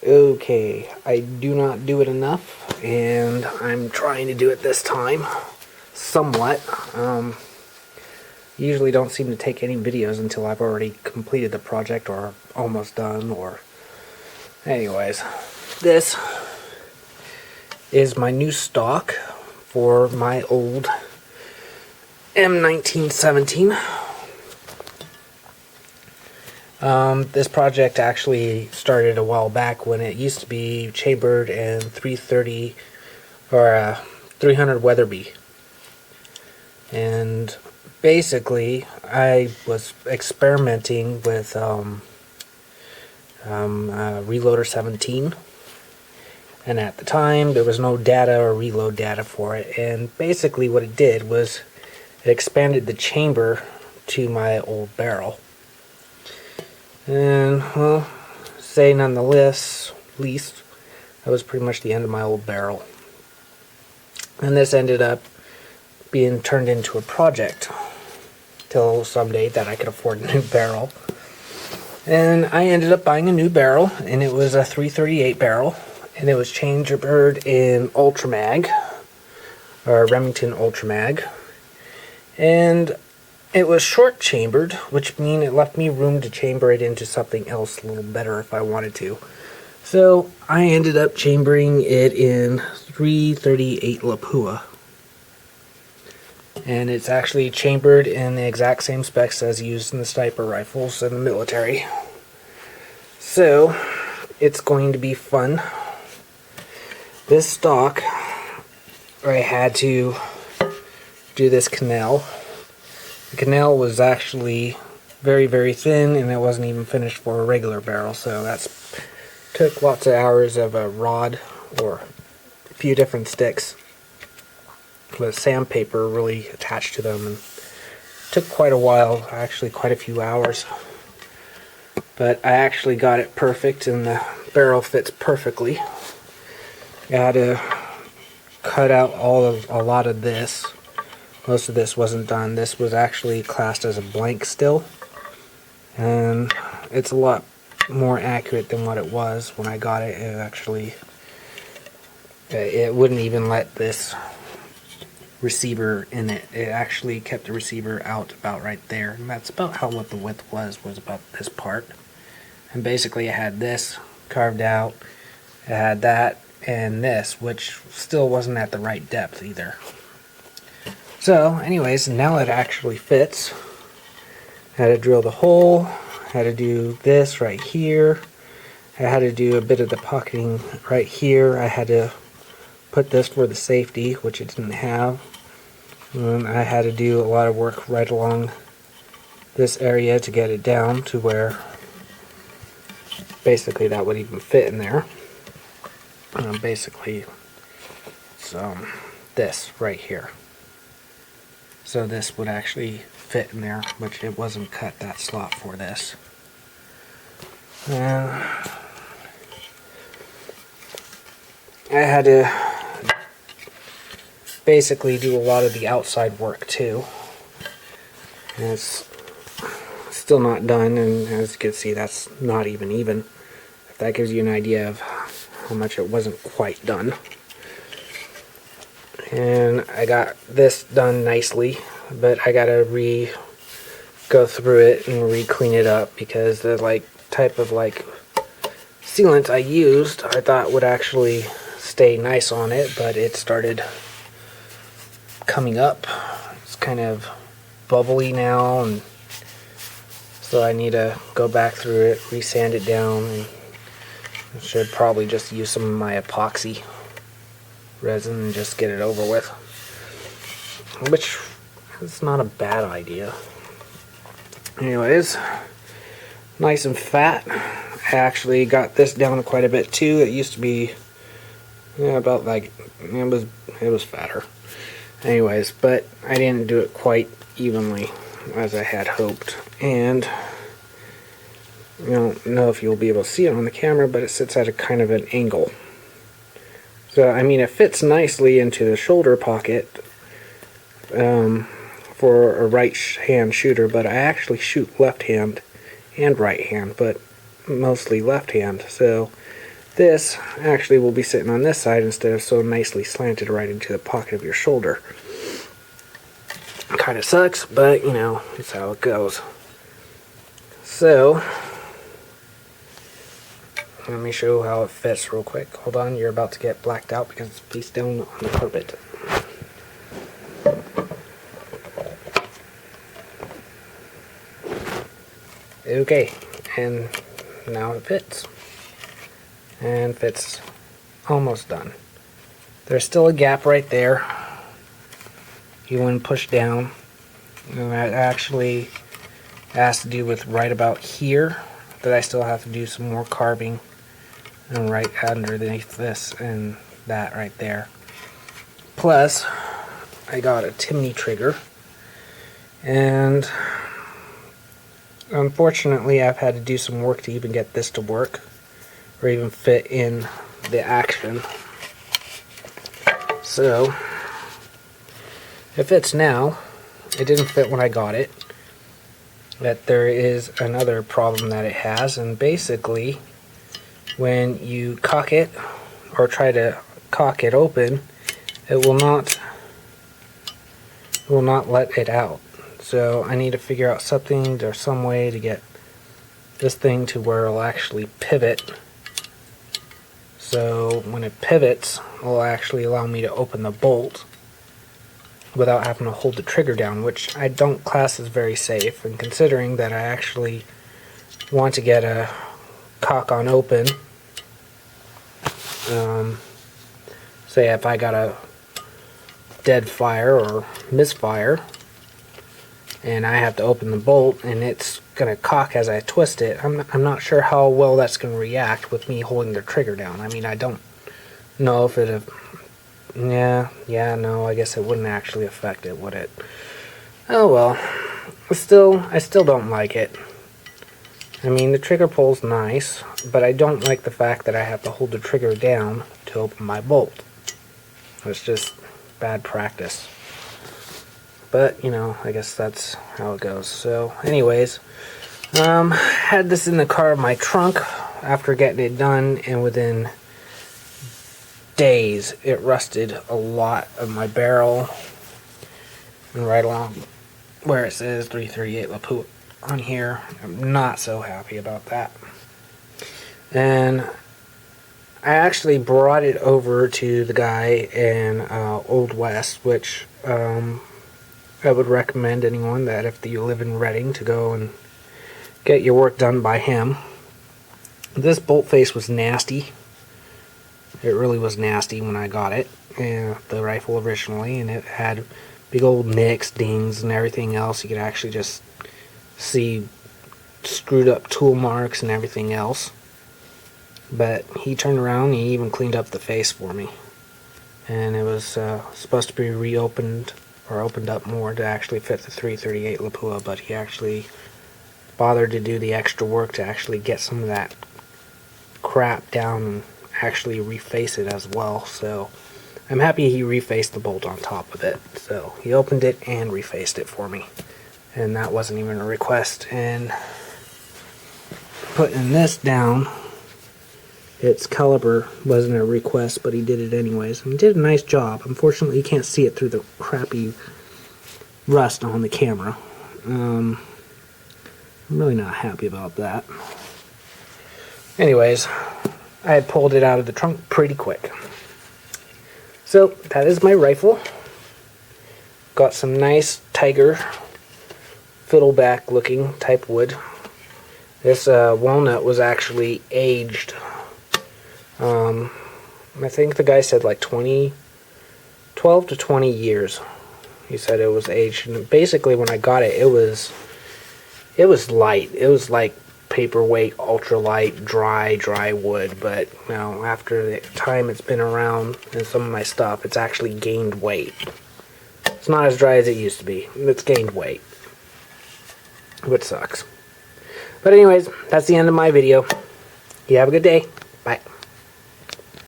Okay, I do not do it enough, and I'm trying to do it this time, somewhat. Usually don't seem to take any videos until I've already completed the project or almost done, or... Anyways, this is my new stock for my old m1917. This project actually started a while back when it used to be chambered in 330 or 300 Weatherby, and basically I was experimenting with reloader 17, and at the time there was no data or reload data for it, and basically what it did was it expanded the chamber to my old barrel. And, well, say nonetheless, least, that was pretty much the end of my old barrel. And this ended up being turned into a project till someday that I could afford a new barrel. And I ended up buying a new barrel, and it was a 338 barrel, and it was chambered in Ultramag, or Remington Ultramag. And it was short chambered, which means it left me room to chamber it into something else a little better if I wanted to. So I ended up chambering it in 338 lapua. And it's actually chambered in the exact same specs as used in the sniper rifles in the military. So it's going to be fun. This stock, I had to do this canal. The canal was actually very, very thin, and it wasn't even finished for a regular barrel, so that's took lots of hours of a rod or a few different sticks with sandpaper really attached to them, and took quite a while, actually quite a few hours. But I actually got it perfect, and the barrel fits perfectly. I had to cut out a lot of this. Most of this wasn't done. This was actually classed as a blank still, and it's a lot more accurate than what it was when I got it. It actually, it wouldn't even let this receiver in it. It actually kept the receiver out about right there, and that's about how what the width was about this part. And basically it had this carved out, it had that, and this, which still wasn't at the right depth either. So, anyways, now it actually fits. I had to drill the hole, had to do this right here, I had to do a bit of the pocketing right here, I had to put this for the safety, which it didn't have, and I had to do a lot of work right along this area to get it down to where basically that would even fit in there. Basically, so this right here. So this would actually fit in there, which it wasn't cut that slot for this. And I had to basically do a lot of the outside work too. And it's still not done, and as you can see, that's not even. If that gives you an idea of how much it wasn't quite done. And I got this done nicely, but I gotta go through it and re-clean it up, because the type of sealant I used I thought would actually stay nice on it, but it started coming up. It's kind of bubbly now, and so I need to go back through it, re-sand it down, and I should probably just use some of my epoxy resin and just get it over with, which is not a bad idea. Anyways, nice and fat. I actually got this down quite a bit too. It used to be about it was fatter. Anyways, but I didn't do it quite evenly as I had hoped, and I don't know if you'll be able to see it on the camera, but it sits at a kind of an angle. So, I mean, it fits nicely into the shoulder pocket for a right-hand shooter, but I actually shoot left-hand and right-hand, but mostly left-hand. So, This actually will be sitting on this side instead of so nicely slanted right into the pocket of your shoulder. Kind of sucks, but you know, it's how it goes. So, let me show how it fits real quick. Hold on, you're about to get blacked out because it's face down on the carpet. Okay, and now it fits. And fits almost done. There's still a gap right there. You wouldn't push down. And that actually has to do with right about here, that I still have to do some more carving. And right underneath this and that right there. Plus, I got a chimney trigger. And unfortunately, I've had to do some work to even get this to work, or even fit in the action. So, it fits now. It didn't fit when I got it. But there is another problem that it has, and basically, when you cock it, or try to cock it open, it will not let it out. So I need to figure out something or some way to get this thing to where it'll actually pivot. So when it pivots, it'll actually allow me to open the bolt without having to hold the trigger down, which I don't class as very safe. And considering that I actually want to get a cock on open, say if I got a dead fire or misfire, and I have to open the bolt and it's gonna cock as I twist it, I'm not sure how well that's gonna react with me holding the trigger down. I mean, I don't know if it, no, I guess it wouldn't actually affect it, would it? Oh well. I still don't like it. I mean, the trigger pull's nice, but I don't like the fact that I have to hold the trigger down to open my bolt. It's just bad practice. But, you know, I guess that's how it goes. So, anyways, had this in the car of my trunk after getting it done, and within days, it rusted a lot of my barrel. And right along where it says 338 lapua on here, I'm not so happy about that. And I actually brought it over to the guy in Old West, which I would recommend anyone that if you live in Reading to go and get your work done by him. This bolt face was nasty. It really was nasty when I got it, the rifle originally, and it had big old nicks, dings, and everything else. You could actually just see screwed up tool marks and everything else. But he turned around and he even cleaned up the face for me. And it was supposed to be reopened or opened up more to actually fit the 338 lapua, but he actually bothered to do the extra work to actually get some of that crap down and actually reface it as well. So I'm happy he refaced the bolt on top of it. So he opened it and refaced it for me, and that wasn't even a request. And putting this down, its caliber wasn't a request, but he did it anyways. And he did a nice job. Unfortunately, you can't see it through the crappy rust on the camera. I'm really not happy about that. Anyways, I had pulled it out of the trunk pretty quick. So, that is my rifle. Got some nice tiger fiddleback looking type wood. This walnut was actually aged. I think the guy said like 12 to 20 years. He said it was aged, and basically when I got it, it was light. It was like paperweight, ultralight, dry wood. But you know, after the time it's been around and some of my stuff, it's actually gained weight. It's not as dry as it used to be. It's gained weight, which sucks. But anyways, that's the end of my video. You have a good day. Bye.